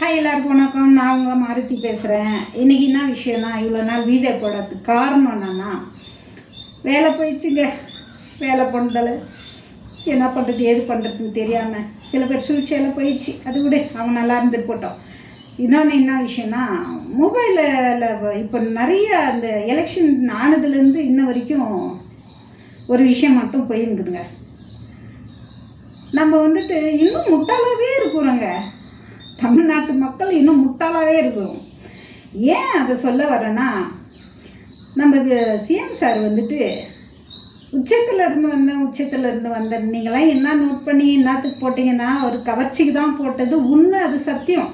Hi எல்லாருக்கும் வணக்கம். நான் உங்கள் மாருதி பேசுகிறேன். இன்றைக்கி என்ன விஷயம்னா, இவ்வளோ நாள் வீடியோ போடுறதுக்கு காரணம் என்னன்னா, வேலை போயிடுச்சுங்க. வேலை பண்ணுதல் என்ன பண்ணுறது ஏது பண்ணுறதுன்னு தெரியாமல் சில பேர் சூழ்ச்சியெல்லாம் போயிடுச்சு. அது விட அவங்க நல்லா இருந்துட்டு போட்டோம். இன்னொன்று என்ன விஷயம்னா, மொபைலில் இப்போ நிறைய அந்த எலெக்ஷன் ஆனதுலேருந்து இன்ன வரைக்கும் ஒரு விஷயம் மட்டும் போயிருக்குதுங்க. நம்ம வந்துட்டு இன்னும் முட்டாளாகவே இருக்கிறோங்க. தமிழ்நாட்டு மக்கள் இன்னும் முட்டாளாகவே இருக்கிறோம். ஏன் அதை சொல்ல வரேன்னா, நம்ம சிஎம் சார் வந்துட்டு உச்சத்தில் இருந்து வந்த நீங்களாம் என்ன நோட் பண்ணி என்னத்துக்கு போட்டிங்கன்னா ஒரு கவர்ச்சிக்கு தான் போட்டது. உண்மை, அது சத்தியம்.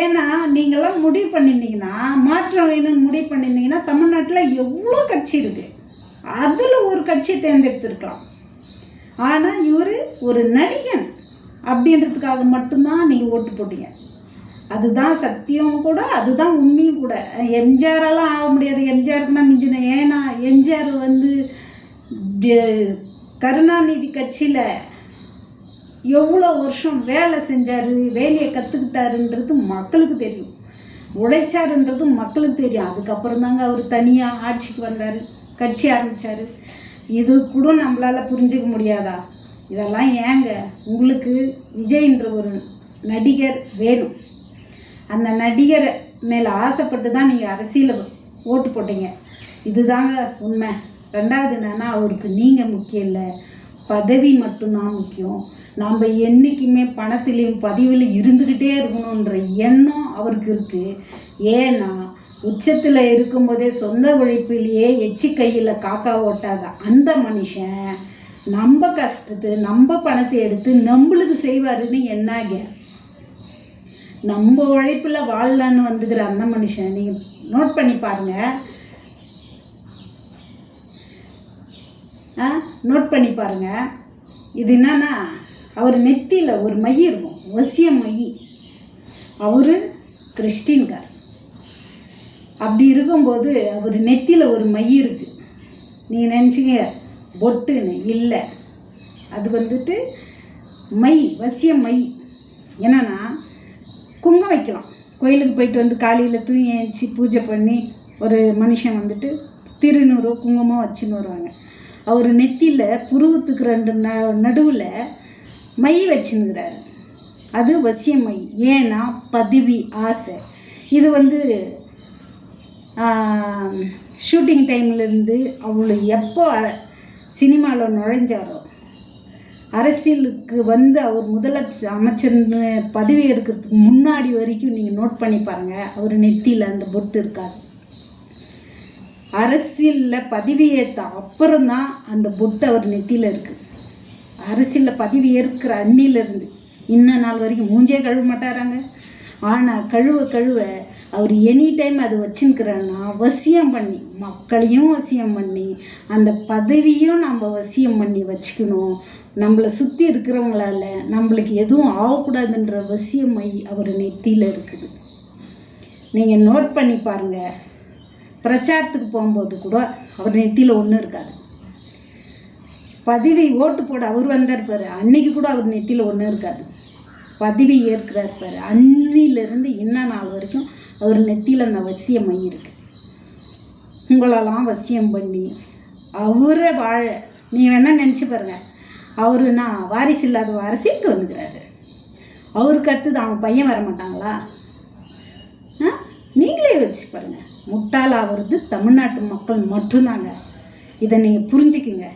ஏன்னா நீங்களாம் முடிவு பண்ணியிருந்தீங்கன்னா, மாற்றம் வேணும்னு முடிவு பண்ணியிருந்தீங்கன்னா, தமிழ்நாட்டில் எவ்வளோ கட்சி இருக்குது, அதில் ஒரு கட்சியை தேர்ந்தெடுத்துருக்கலாம். ஆனால் இவர் ஒரு நடிகன் அப்படின்றதுக்காக மட்டும்தான் நீங்கள் ஓட்டு போட்டீங்க. அதுதான் சத்தியம் கூட, அதுதான் உண்மையும் கூட. எம்ஜிஆரெல்லாம் ஆக முடியாது. எம்ஜிஆருக்குன்னா மிஞ்சின. ஏன்னா எம்ஜிஆர் வந்து கருணாநிதி கட்சியில் எவ்வளோ வருஷம் வேலை செஞ்சார், வேலையை கற்றுக்கிட்டாருன்றது மக்களுக்கு தெரியும். உழைச்சாருன்றது மக்களுக்கு தெரியும். அதுக்கப்புறம் தாங்க அவர் தனியாக ஆட்சிக்கு வந்தார், கட்சி ஆரம்பித்தார். இது கூட நம்மளால் புரிஞ்சிக்க முடியாதா? இதெல்லாம் ஏங்க? உங்களுக்கு விஜய்ன்ற ஒரு நடிகர் வேணும். அந்த நடிகர் மேலே ஆசைப்பட்டு தான் நீங்கள் அரசியலில் ஓட்டு போட்டீங்க. இதுதாங்க உண்மை. ரெண்டாவது என்னன்னா, அவருக்கு நீங்கள் முக்கியம் இல்லை, பதவி மட்டும்தான் முக்கியம். நம்ம என்றைக்குமே பணத்திலையும் பதிவில் இருந்துக்கிட்டே இருக்கணுன்ற எண்ணம் அவருக்கு இருக்குது. ஏன்னா உச்சத்தில் இருக்கும்போதே சொந்த உழைப்பிலேயே எச்சி கையில் காக்கா ஓட்டாத அந்த மனுஷன் நம்ம கஷ்டத்து நம்ம பணத்தை எடுத்து நம்மளுக்கு செய்வாருன்னு என்னாக? நம்ம உழைப்பில் வாழலான்னு வந்துக்கிற அந்த மனுஷன் நீங்கள் நோட் பண்ணி பாருங்கள். நோட் பண்ணி பாருங்கள். இது என்னன்னா, அவர் நெத்தியில் ஒரு மை இருக்கும், வசிய மை. அவர் கிறிஸ்டின்கார். அப்படி இருக்கும்போது அவர் நெத்தியில் ஒரு மை இருக்குது. நீங்கள் நினச்சிங்க பொட்டுன்னு இல்லை, அது வந்துட்டு மை, வசிய மை. என்னன்னா, குங்குமம் வைக்கலாம். கோயிலுக்கு போயிட்டு வந்து காலையில் தூங்கி ஏஞ்சி பூஜை பண்ணி ஒரு மனுஷன் வந்துட்டு திருநூறு குங்குமம் வச்சுன்னு வருவாங்க. அவர் நெத்தியில் புருவத்துக்கு ரெண்டு நடுவில் மை வச்சுன்னுக்கிறாரு. அது வசிய மை. ஏன்னா பதவி, ஆசை. இது வந்து ஷூட்டிங் டைம்லேருந்து அவ்வளோ எப்போ சினிமாவில் நுழைஞ்சாரோ, அரசியலுக்கு வந்து அவர் அமைச்சர்னு பதவி இருக்கிறதுக்கு முன்னாடி வரைக்கும் நீங்கள் நோட் பண்ணி பாருங்கள், அவர் நெத்தியில் அந்த பொட்டு இருக்காது. அரசியலில் பதவி ஏற்ற அப்புறம்தான் அந்த பொட்டு அவர் நெத்தியில் இருக்குது. அரசியலில் பதவி ஏற்கிற அன்னிலேருந்து இன்ன நாள் வரைக்கும் மூஞ்சே கழுவ மாட்டாராங்க. ஆனால் கழுவ அவர் எனி டைம் அது வச்சுருக்கிறான்னா வசியம் பண்ணி, மக்களையும் வசியம் பண்ணி, அந்த பதவியும் நம்ம வசியம் பண்ணி வச்சுக்கணும். நம்மளை சுற்றி இருக்கிறவங்களால நம்மளுக்கு எதுவும் ஆகக்கூடாதுன்ற வசியமை அவர் நெத்தியில் இருக்குது. நீங்கள் நோட் பண்ணி பாருங்கள். பிரச்சாரத்துக்கு போகும்போது கூட அவர் நெத்தியில் ஒன்றும் இருக்காது. பதவி ஓட்டு போட அவர் வந்திருப்பார், அன்னைக்கு கூட அவர் நெத்தியில் ஒன்றும் இருக்காது. பதவி ஏற்கிறார் பாரு, அன்னிலிருந்து இன்ன நாள் வரைக்கும் அவர் நெத்தியில் அந்த வசியம் மை இருக்கு. உங்களெல்லாம் வசியம் பண்ணி அவரை வாழ நீ வேணால் நினச்சி பாருங்க. அவருன்னா வாரிசு இல்லாத அரசியலுக்கு வந்துக்கிறாரு. அவருக்கு அடுத்தது அவன் பையன் வர மாட்டாங்களா? நீங்களே வச்சு பாருங்கள். முட்டாளாகிறது தமிழ்நாட்டு மக்கள் மட்டும்தாங்க. இதை நீங்கள் புரிஞ்சுக்குங்க.